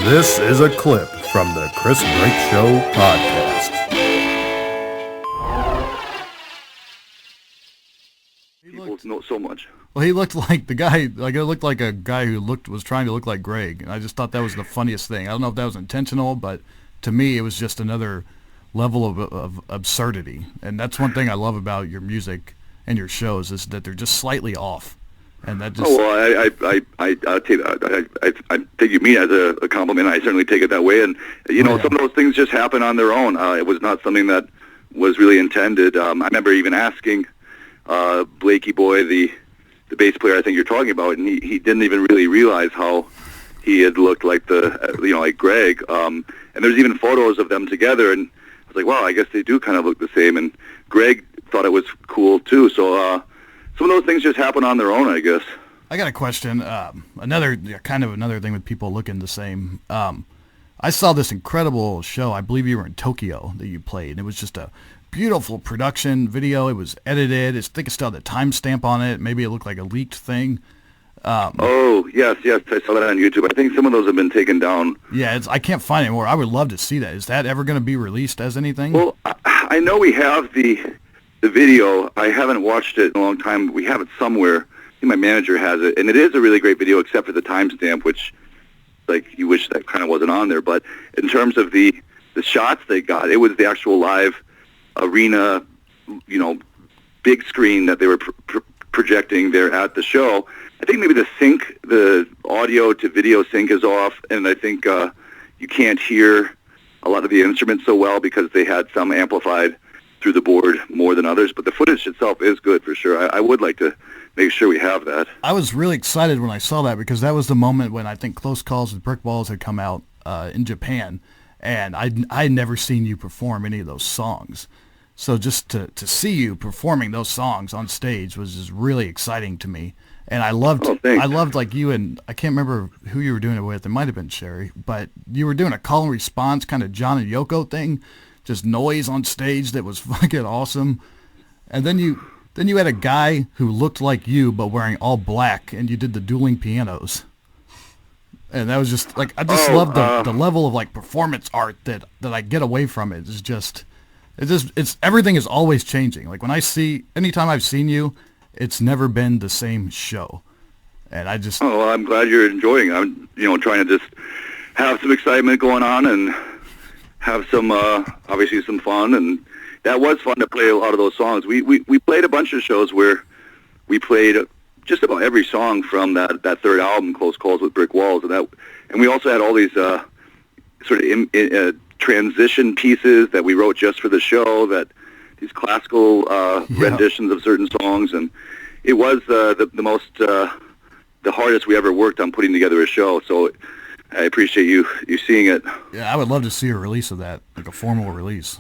This is a clip from the Chris Break Show podcast. People know so much. Well, he looked like the guy, it looked like a guy who was trying to look like Gregg. And I just thought that was the funniest thing. I don't know if that was intentional, but to me, it was just another level of absurdity. And that's one thing I love about your music and your shows is that they're just slightly off. And that just... Oh, well, I take you mean as a compliment. I certainly take it that way. And, some of those things just happen on their own. It was not something that was really intended. I remember even asking Blakey boy, the bass player I think you're talking about, and he didn't even really realize how he had looked like like Gregg. And there's even photos of them together, and I was like, wow, I guess they do kind of look the same. And Gregg thought it was cool too. So some of those things just happen on their own, I guess. I got a question. Another thing with people looking the same. I saw this incredible show. I believe you were in Tokyo that you played. It was just a beautiful production video. It was edited. I think it still had the timestamp on it. Maybe it looked like a leaked thing. Oh, yes. I saw that on YouTube. I think some of those have been taken down. Yeah, I can't find it anymore. I would love to see that. Is that ever going to be released as anything? Well, I know we have the video. I haven't watched it in a long time. We have it somewhere. I think my manager has it. And it is a really great video except for the timestamp, which, you wish that kind of wasn't on there. But in terms of the shots they got, it was the actual live arena, big screen that they were projecting there at the show. I think maybe the audio to video sync is off, and I think you can't hear a lot of the instruments so well because they had some amplified through the board more than others. But the footage itself is good for sure. I would like to make sure we have that. I was really excited when I saw that because that was the moment when I think Close Calls with Brick Walls had come out in Japan, and I'd never seen you perform any of those songs. So just to see you performing those songs on stage was just really exciting to me. And I loved you, and I can't remember who you were doing it with. It might have been Sherry, but you were doing a call and response kind of John and Yoko thing, just noise on stage that was fucking awesome. And then you had a guy who looked like you but wearing all black, and you did the dueling pianos. And that was just I just love the level of performance art that I get away from it. It's everything is always changing. Anytime I've seen you, it's never been the same show. And I just... Oh, well, I'm glad you're enjoying it. I'm, trying to just have some excitement going on and have some, obviously some fun. And that was fun to play a lot of those songs. We played a bunch of shows where we played just about every song from that third album, Close Calls with Brick Walls. And we also had all these sort of transition pieces that we wrote just for the show, these classical renditions of certain songs, and it was the hardest we ever worked on putting together a show. So I appreciate you seeing it. Yeah, I would love to see a release of that, a formal release.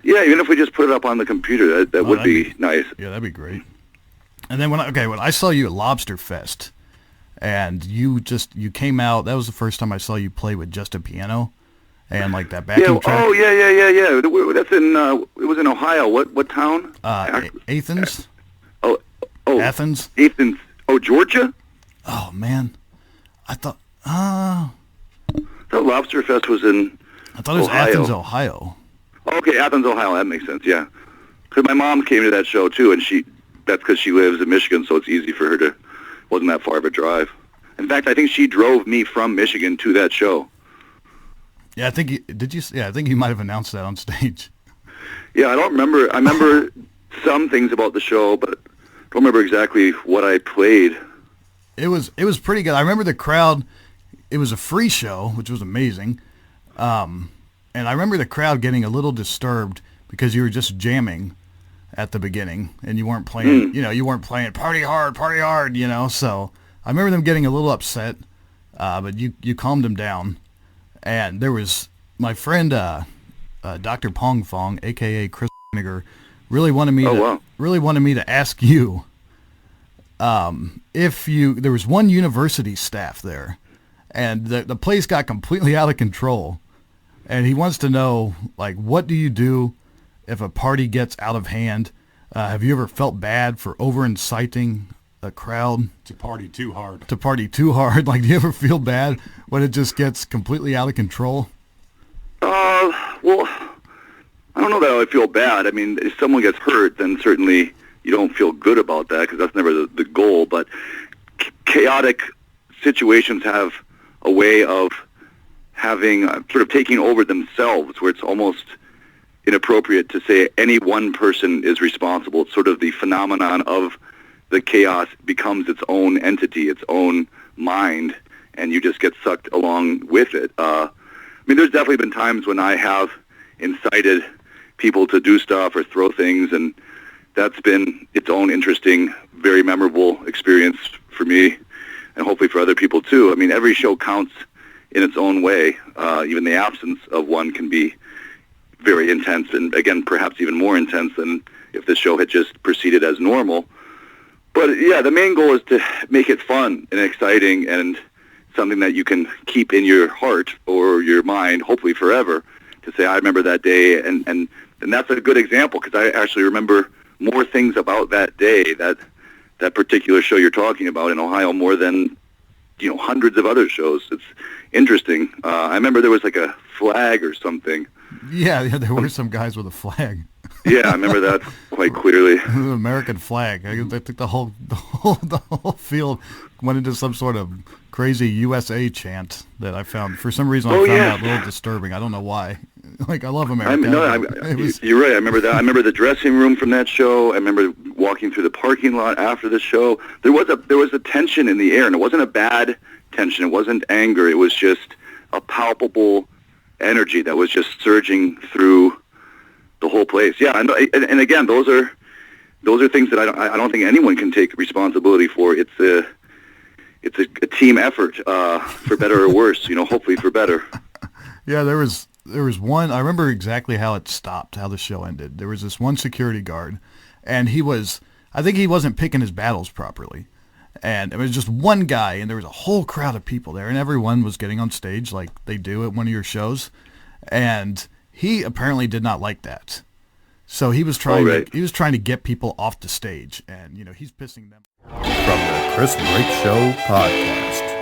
Yeah, even if we just put it up on the computer, that would be nice. Yeah, that'd be great. And then when I saw you at Lobsterfest, and you came out, that was the first time I saw you play with just a piano. And that backing track. Oh, yeah. That's it was in Ohio. What town? Athens. Oh, Athens. Athens. Oh, Georgia? Oh, man. I thought Lobsterfest was in I thought it was Ohio. Athens, Ohio. Okay, Athens, Ohio. That makes sense, yeah. Because my mom came to that show, too, and that's because she lives in Michigan, so it's easy for her wasn't that far of a drive. In fact, I think she drove me from Michigan to that show. Yeah, I think you might have announced that on stage. Yeah, I don't remember. I remember some things about the show, but I don't remember exactly what I played. It was pretty good. I remember the crowd. It was a free show, which was amazing. And I remember the crowd getting a little disturbed because you were just jamming at the beginning, and you weren't playing. You weren't playing party hard. So I remember them getting a little upset, but you calmed them down. And there was my friend, Dr. Pong Fong, a.k.a. Chris Vinegar, really wanted me to ask you if there was one university staff there, and the place got completely out of control, and he wants to know, what do you do if a party gets out of hand? Have you ever felt bad for over-inciting a crowd To party too hard. Like, do you ever feel bad when it just gets completely out of control? Well, I don't know that I would feel bad. I mean, if someone gets hurt, then certainly you don't feel good about that because that's never the goal. But chaotic situations have a way of having sort of taking over themselves, where it's almost inappropriate to say any one person is responsible. It's sort of the phenomenon of the chaos becomes its own entity, its own mind, and you just get sucked along with it. I mean, there's definitely been times when I have incited people to do stuff or throw things, and that's been its own interesting, very memorable experience for me, and hopefully for other people too. I mean, every show counts in its own way. Even the absence of one can be very intense, and again, perhaps even more intense than if the show had just proceeded as normal. But yeah, the main goal is to make it fun and exciting and something that you can keep in your heart or your mind, hopefully forever, to say, I remember that day. And that's a good example, because I actually remember more things about that day, that particular show you're talking about in Ohio, more than, hundreds of other shows. It's interesting. I remember there was like a flag or something. Yeah, there were some guys with a flag. Yeah, I remember that quite clearly. The American flag. I think the whole field went into some sort of crazy USA chant that I found. For some reason, I found that a little disturbing. I don't know why. Like, I love America. You're right. I remember that. I remember the dressing room from that show. I remember walking through the parking lot after the show. There was a tension in the air, and it wasn't a bad tension. It wasn't anger. It was just a palpable energy that was just surging through the whole place. Yeah, and again, those are things that I don't think anyone can take responsibility for. It's a team effort, for better or worse. Hopefully for better. Yeah, there was one. I remember exactly how it stopped, how the show ended. There was this one security guard, and I think he wasn't picking his battles properly. And it was just one guy, and there was a whole crowd of people there, and everyone was getting on stage like they do at one of your shows. And he apparently did not like that. So he was trying to get people off the stage, and he's pissing them. From the Chris Brake Show podcast.